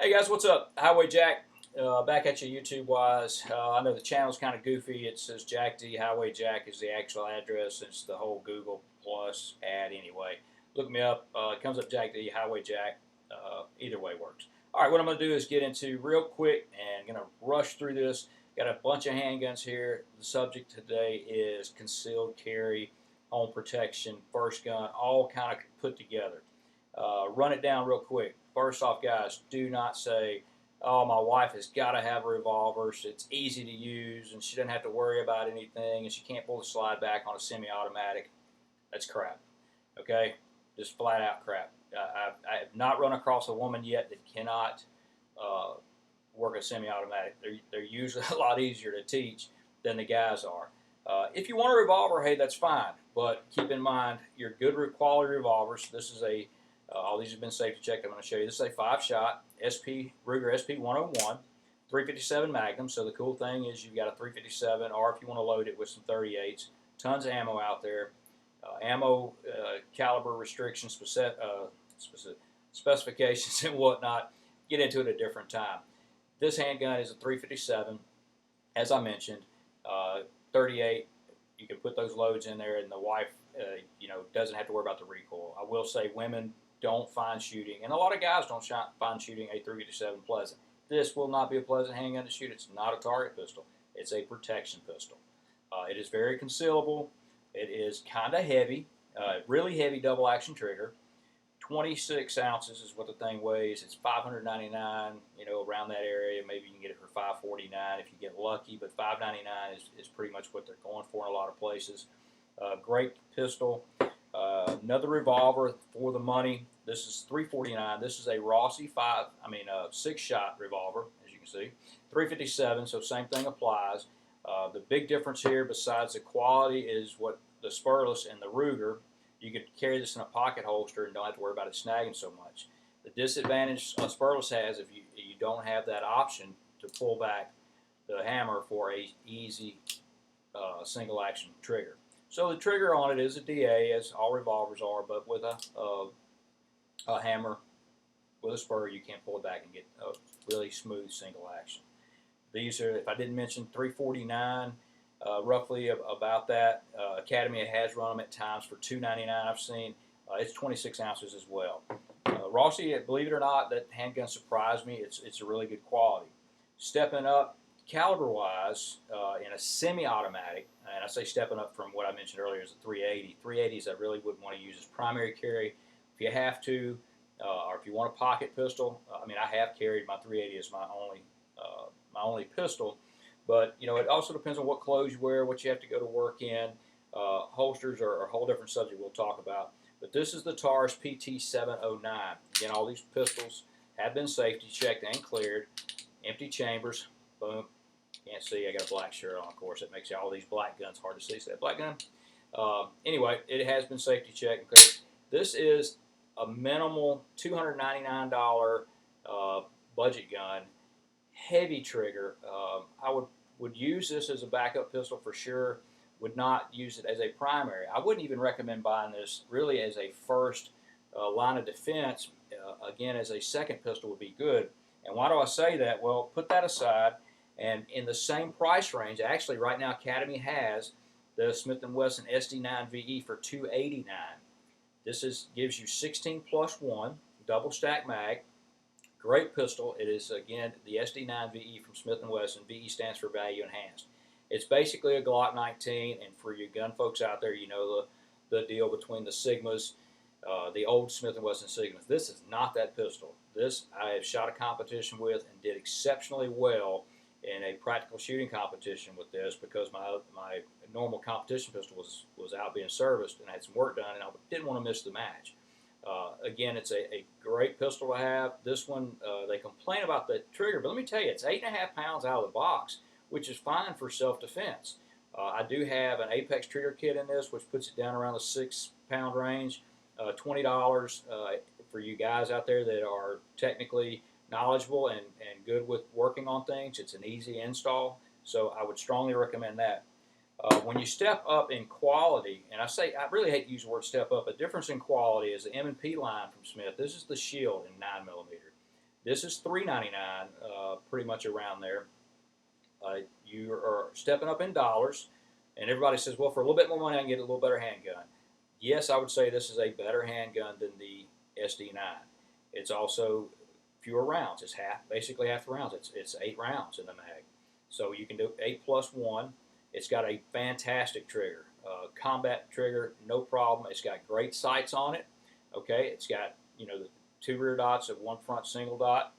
Hey guys, what's up? Highway Jack, back at you YouTube wise. I know the channel's kind of goofy. It says Jack D. Highway Jack is the actual address. It's the whole Google Plus ad anyway. Look me up. It comes up Jack D. Highway Jack. Either way works. All right, what I'm going to do is get into real quick and going to rush through this. Got a bunch of handguns here. The subject today is concealed carry, home protection, first gun, all kind of put together. Run it down real quick. First off, guys, do not say, oh, my wife has got to have a revolver, so it's easy to use, and she doesn't have to worry about anything, and she can't pull the slide back on a semi-automatic. That's crap, okay? Just flat out crap. I have not run across a woman yet that cannot work a semi-automatic. They're usually a lot easier to teach than the guys are. If you want a revolver, hey, that's fine, but keep in mind your good quality revolvers. This is a all these have been safety checked. I'm going to show you. This is a 5-shot SP Ruger SP 101, 357 Magnum. So the cool thing is you've got a 357, or if you want to load it with some 38s, tons of ammo out there. Ammo caliber restrictions, specifications, and whatnot. Get into it at a different time. This handgun is a 357, as I mentioned. 38. You can put those loads in there, and the wife, doesn't have to worry about the recoil. I will say women don't find shooting, and a lot of guys don't find shooting a 357 pleasant. This will not be a pleasant handgun to shoot. It's not a target pistol. It's a protection pistol. It is very concealable. It is kind of heavy, really heavy double action trigger. 26 ounces is what the thing weighs. It's $599, around that area. Maybe you can get it for $549 if you get lucky, but $599 is pretty much what they're going for in a lot of places. Great pistol. Another revolver for the money. This is $349. This is a Rossi 6-shot revolver, as you can see. 357, so same thing applies. The big difference here, besides the quality, is what the spurless and the Ruger. You could carry this in a pocket holster and don't have to worry about it snagging so much. The disadvantage a spurless has, if you don't have that option to pull back the hammer for a easy single action trigger. So the trigger on it is a DA, as all revolvers are, but with a hammer, with a spur, you can't pull it back and get a really smooth single action. These are, if I didn't mention, $349, roughly about that. Academy has run them at times for $299. I've seen. It's 26 ounces as well. Rossi, believe it or not, that handgun surprised me. It's a really good quality. Stepping up caliber-wise in a semi-automatic, and I say stepping up from what I mentioned earlier is a 380. 380s I really wouldn't want to use as primary carry. If you have to, or if you want a pocket pistol, I have carried my 380 as my only pistol, but it also depends on what clothes you wear, what you have to go to work in. Holsters are a whole different subject we'll talk about. But this is the Taurus PT709. Again, all these pistols have been safety checked and cleared. Empty chambers. Boom. Can't see. I got a black shirt on, of course. It makes all these black guns hard to see. See that black gun? Anyway, it has been safety checked and cleared. This is a minimal $299 budget gun. Heavy trigger. I would use this as a backup pistol for sure. Would not use it as a primary. I wouldn't even recommend buying this really as a first line of defense. Again, as a second pistol would be good. And why do I say that? Well, put that aside, and in the same price range, actually right now Academy has the Smith & Wesson SD9 VE for $289. This gives you 16 plus 1, double stack mag. Great pistol. It is, again, the SD9 VE from Smith & Wesson. VE stands for Value Enhanced. It's basically a Glock 19, and for you gun folks out there, you know the deal between the Sigmas, the old Smith & Wesson Sigmas. This is not that pistol. This I have shot a competition with and did exceptionally well in a practical shooting competition with this because my normal competition pistol was out being serviced and I had some work done and I didn't want to miss the match. Again, it's a great pistol to have. This one, they complain about the trigger, but let me tell you, it's 8.5 pounds out of the box, which is fine for self-defense. I do have an Apex trigger kit in this, which puts it down around the 6-pound range. $20 for you guys out there that are technically knowledgeable and good with working on things. It's an easy install, so I would strongly recommend that. When you step up in quality, and I really hate to use the word step up, a difference in quality is the M&P line from Smith. This is the Shield in 9mm. This is $3.99, pretty much around there. You are stepping up in dollars, and everybody says, well, for a little bit more money, I can get a little better handgun. Yes, I would say this is a better handgun than the SD9. It's also fewer rounds. It's basically half the rounds. It's 8 rounds in the mag. So you can do 8 plus 1. It's got a fantastic trigger. Combat trigger, no problem. It's got great sights on it. Okay, it's got, you know, the 2 rear dots and 1 front single dot.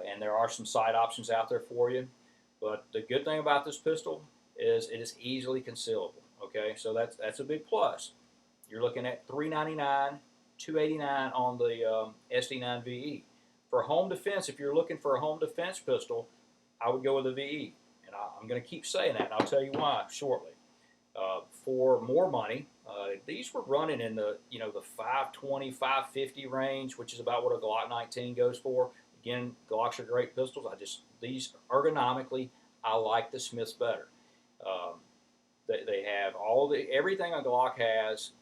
And there are some sight options out there for you. But the good thing about this pistol is it is easily concealable. Okay, so that's a big plus. You're looking at $399, $289 on the SD9 VE. For home defense, if you're looking for a home defense pistol, I would go with the VE. And I'm going to keep saying that, and I'll tell you why shortly. For more money, these were running in the the 520, 550 range, which is about what a Glock 19 goes for. Again, Glocks are great pistols. These ergonomically, I like the Smiths better. They have everything a Glock has,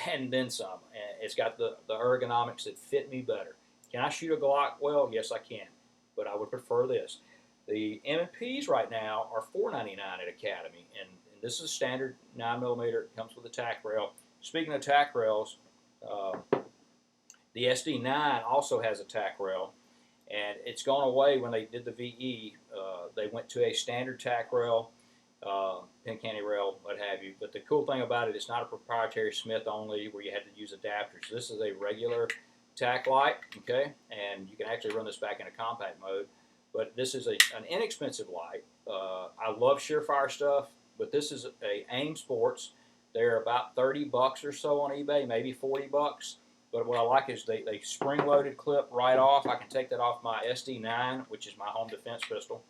and then some. And it's got the ergonomics that fit me better. Can I shoot a Glock? Well, yes, I can, but I would prefer this. The M&Ps right now are $4.99 at Academy, and this is a standard 9mm. It comes with a Tack Rail. Speaking of Tack Rails, the SD9 also has a Tack Rail, and it's gone away when they did the VE. They went to a standard Tack Rail, pin candy rail, what have you. But the cool thing about it, it's not a proprietary Smith only where you had to use adapters. This is a regular tack light, okay, and you can actually run this back in a compact mode. But this is an inexpensive light. I love Surefire stuff, but this is a AIM Sports. They're about 30 bucks or so on eBay, maybe 40 bucks. But what I like is they spring-loaded clip right off. I can take that off my SD9, which is my home defense pistol.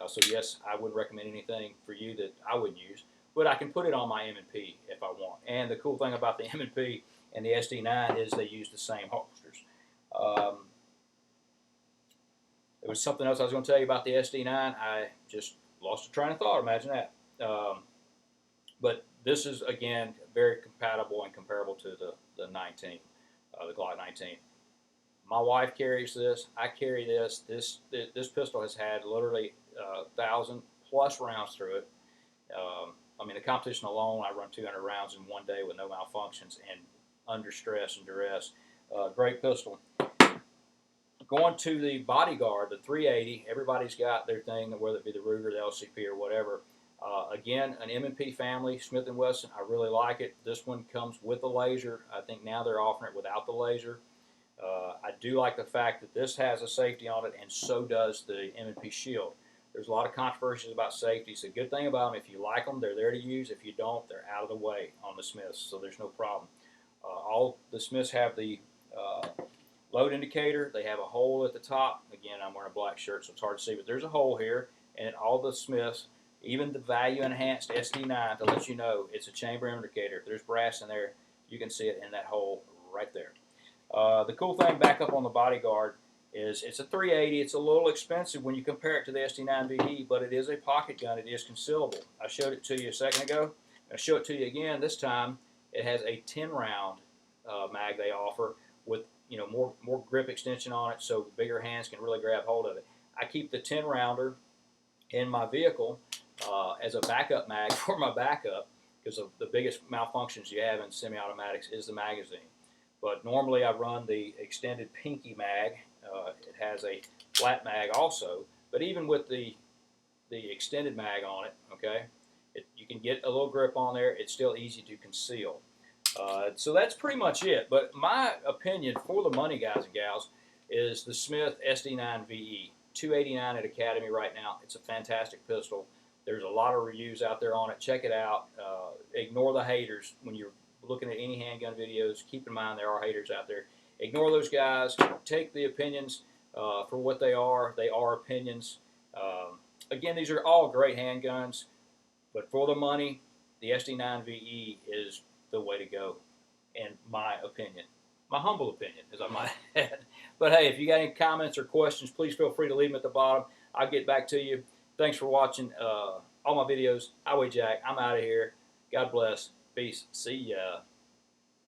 So yes, I wouldn't recommend anything for you that I wouldn't use. But I can put it on my M&P if I want. And the cool thing about the M&P and the SD9 is they use the same holsters. There was something else I was going to tell you about the SD9. I just lost a train of thought. Imagine that. But this is, again, very compatible and comparable to the 19, the Glock 19. My wife carries this. I carry this. This pistol has had literally 1,000+ rounds through it. I mean, the competition alone, I run 200 rounds in one day with no malfunctions and under stress and duress. Great pistol. Going to the Bodyguard, the 380, everybody's got their thing, whether it be the Ruger, the LCP, or whatever. Again, an M&P family, Smith & Wesson, I really like it. This one comes with a laser. I think now they're offering it without the laser. I do like the fact that this has a safety on it, and so does the M&P Shield. There's a lot of controversies about safety. So the good thing about them, if you like them, they're there to use. If you don't, they're out of the way on the Smiths, so there's no problem. All the Smiths have the load indicator. They have a hole at the top. Again, I'm wearing a black shirt, so it's hard to see, but there's a hole here, and all the Smiths, even the value-enhanced SD9, to let you know it's a chamber indicator. If there's brass in there, you can see it in that hole right there. The cool thing back up on the Bodyguard is it's a 380. It's a little expensive when you compare it to the SD9 VE, but it is a pocket gun. It is concealable. I showed it to you a second ago. I'll show it to you again. This time it has a 10-round mag they offer with more grip extension on it, so bigger hands can really grab hold of it. I keep the 10-rounder in my vehicle as a backup mag for my backup, because the biggest malfunctions you have in semi-automatics is the magazine. But normally I run the extended pinky mag. It has a flat mag also, but even with the extended mag on it, okay, you can get a little grip on there. It's still easy to conceal. So that's pretty much it. But my opinion for the money, guys and gals, is the Smith SD9 VE. $289 at Academy right now. It's a fantastic pistol. There's a lot of reviews out there on it. Check it out. Ignore the haters when you're looking at any handgun videos. Keep in mind there are haters out there. Ignore those guys. Take the opinions for what they are. They are opinions. Again, these are all great handguns, but for the money, the SD9 VE is the way to go, in my opinion. My humble opinion, as I might add. But hey, if you got any comments or questions, please feel free to leave them at the bottom. I'll get back to you. Thanks for watching all my videos. Highway Jack, I'm out of here. God bless. Peace. See ya.